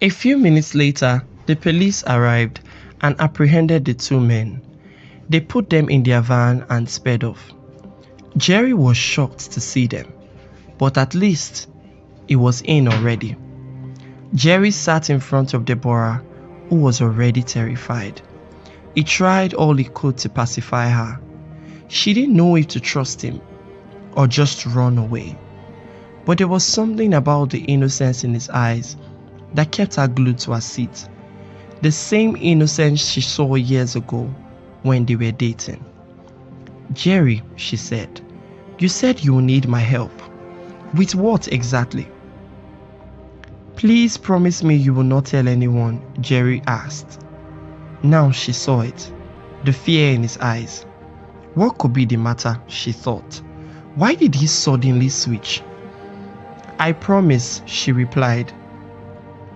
A few minutes later, the police arrived and apprehended the two men. They put them in their van and sped off. Jerry was shocked to see them, but at least he was in already. Jerry sat in front of Deborah, who was already terrified. He tried all he could to pacify her. She didn't know if to trust him or just run away. But there was something about the innocence in his eyes that kept her glued to her seat. The same innocence she saw years ago when they were dating. "Jerry," she said, "you said you will need my help. With what exactly?" "Please promise me you will not tell anyone," Jerry asked. Now she saw it, the fear in his eyes. What could be the matter, she thought. Why did he suddenly switch? "I promise," she replied.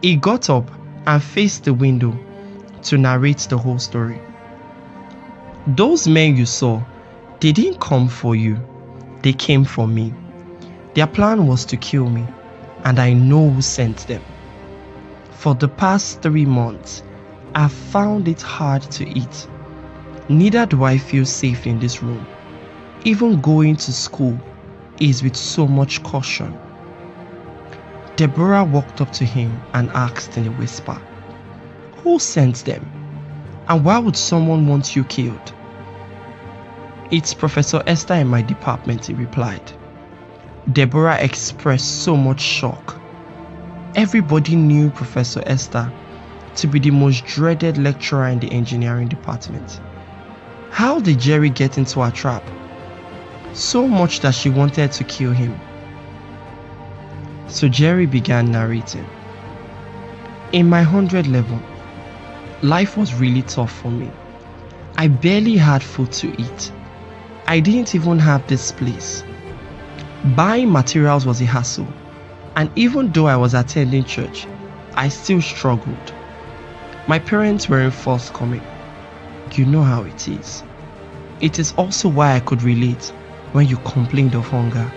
He got up and faced the window to narrate the whole story. "Those men you saw, they didn't come for you. They came for me. Their plan was to kill me, and I know who sent them. For the past 3 months, I've found it hard to eat. Neither do I feel safe in this room. Even going to school is with so much caution." Deborah walked up to him and asked in a whisper, "Who sent them? And why would someone want you killed?" "It's Professor Esther in my department," he replied. Deborah expressed so much shock. Everybody knew Professor Esther to be the most dreaded lecturer in the engineering department. How did Jerry get into her trap? So much that she wanted to kill him. So Jerry began narrating. "In my 100 level, life was really tough for me. I barely had food to eat. I didn't even have this place. Buying materials was a hassle, and even though I was attending church, I still struggled. My parents weren't forthcoming. You know how it is. It is also why I could relate when you complained of hunger,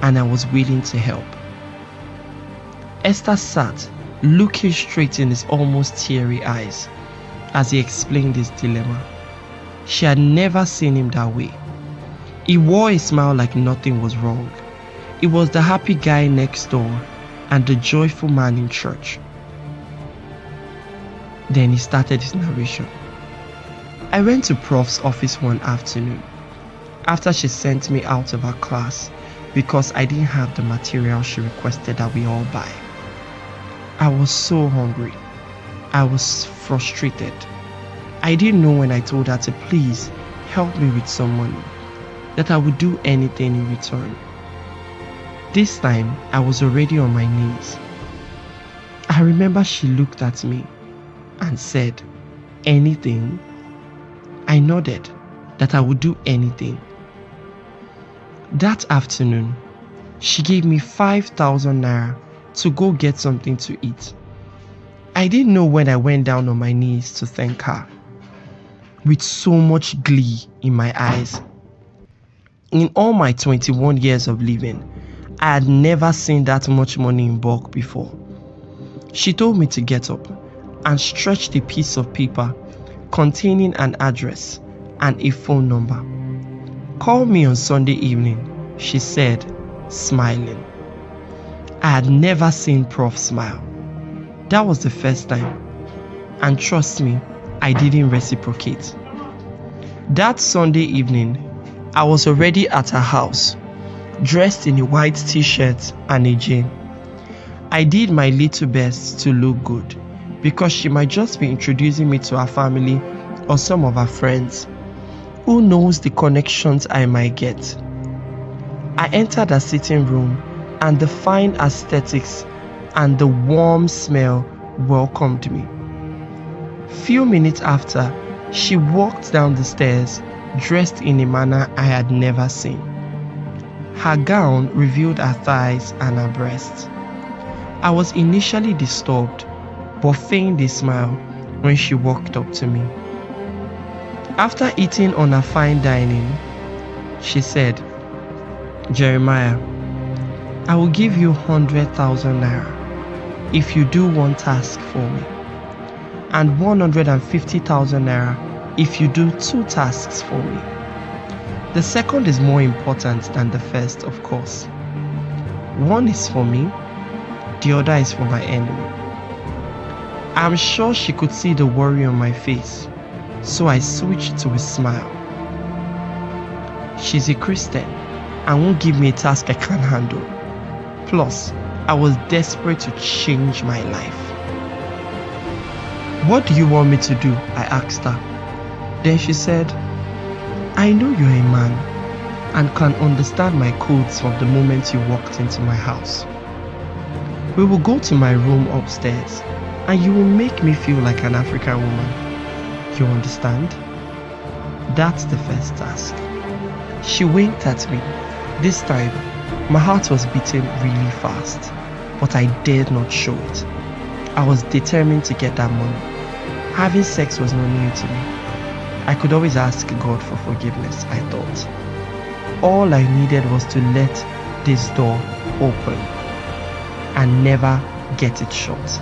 and I was willing to help." Esther sat, looking straight in his almost teary eyes as he explained his dilemma. She had never seen him that way. He wore a smile like nothing was wrong. He was the happy guy next door and the joyful man in church. Then he started his narration. "I went to Prof's office one afternoon after she sent me out of her class because I didn't have the material she requested that we all buy. I was so hungry. I was frustrated. I didn't know when I told her to please help me with some money, that I would do anything in return. This time, I was already on my knees. I remember she looked at me and said, 'Anything?' I nodded that I would do anything. That afternoon, she gave me 5,000 naira to go get something to eat. I didn't know when I went down on my knees to thank her, with so much glee in my eyes. In all my 21 years of living, I had never seen that much money in bulk before. She told me to get up and stretched a piece of paper containing an address and a phone number. 'Call me on Sunday evening,' she said, smiling. I had never seen Prof smile. That was the first time. And trust me, I didn't reciprocate. That Sunday evening, I was already at her house, dressed in a white t-shirt and a jean. I did my little best to look good, because she might just be introducing me to her family or some of her friends. Who knows the connections I might get? I entered her sitting room, and the fine aesthetics and the warm smell welcomed me. Few minutes after, she walked down the stairs, dressed in a manner I had never seen. Her gown revealed her thighs and her breasts. I was initially disturbed, but feigned a smile when she walked up to me. After eating on her fine dining, she said, "Jeremiah, I will give you 100,000 naira. if you do one task for me, and 150,000 naira if you do two tasks for me. The second is more important than the first, of course. One is for me, the other is for my enemy. I'm sure she could see the worry on my face, so I switched to a smile. She's a Christian and won't give me a task I can't handle. Plus, I was desperate to change my life. What do you want me to do? I asked her. Then she said, I know you're a man and can understand my codes from the moment you walked into my house. We will go to my room upstairs and you will make me feel like an African woman. You understand? That's the first task. She winked at me. This time, my heart was beating really fast, but I dared not show it. I was determined to get that money. Having sex was not new to me. I could always ask God for forgiveness, I thought. All I needed was to let this door open and never get it shut.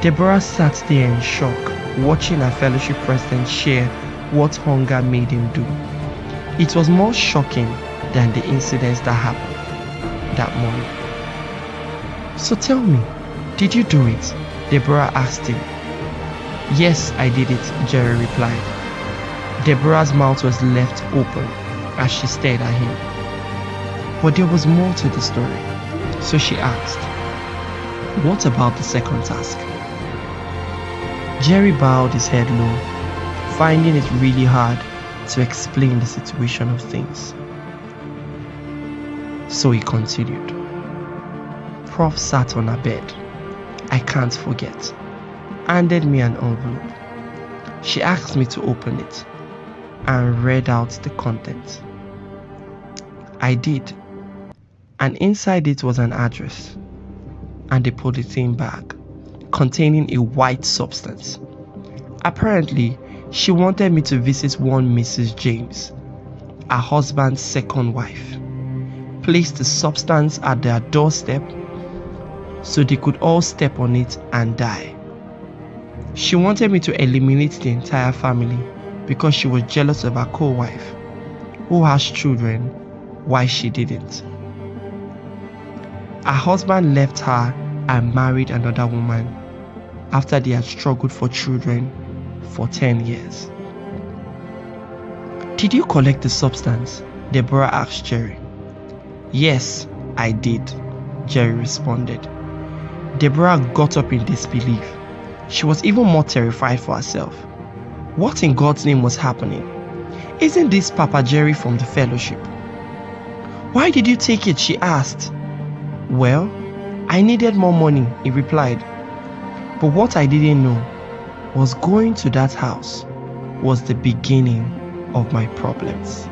Deborah sat there in shock, watching her fellowship president share what hunger made him do. It was more shocking than the incidents that happened that morning. So tell me, did you do it? Deborah asked him. Yes, I did it, Jerry replied. Deborah's mouth was left open as she stared at him. But there was more to the story, so she asked, what about the second task? Jerry bowed his head low, finding it really hard to explain the situation of things. So he continued. Prof sat on her bed, I can't forget, handed me an envelope. She asked me to open it and read out the contents. I did, and inside it was an address and a polythene bag containing a white substance. Apparently, she wanted me to visit one Mrs. James, her husband's second wife, place the substance at their doorstep so they could all step on it and die. She wanted me to eliminate the entire family because she was jealous of her co-wife, who has children, while she didn't. Her husband left her and married another woman after they had struggled for children for 10 years. Did you collect the substance? Deborah asked Jerry. Yes, I did, Jerry responded. Deborah got up in disbelief. She was even more terrified for herself. What in God's name was happening? Isn't this Papa Jerry from the fellowship? Why did you take it? She asked. Well, I needed more money, he replied. But what I didn't know was going to that house was the beginning of my problems.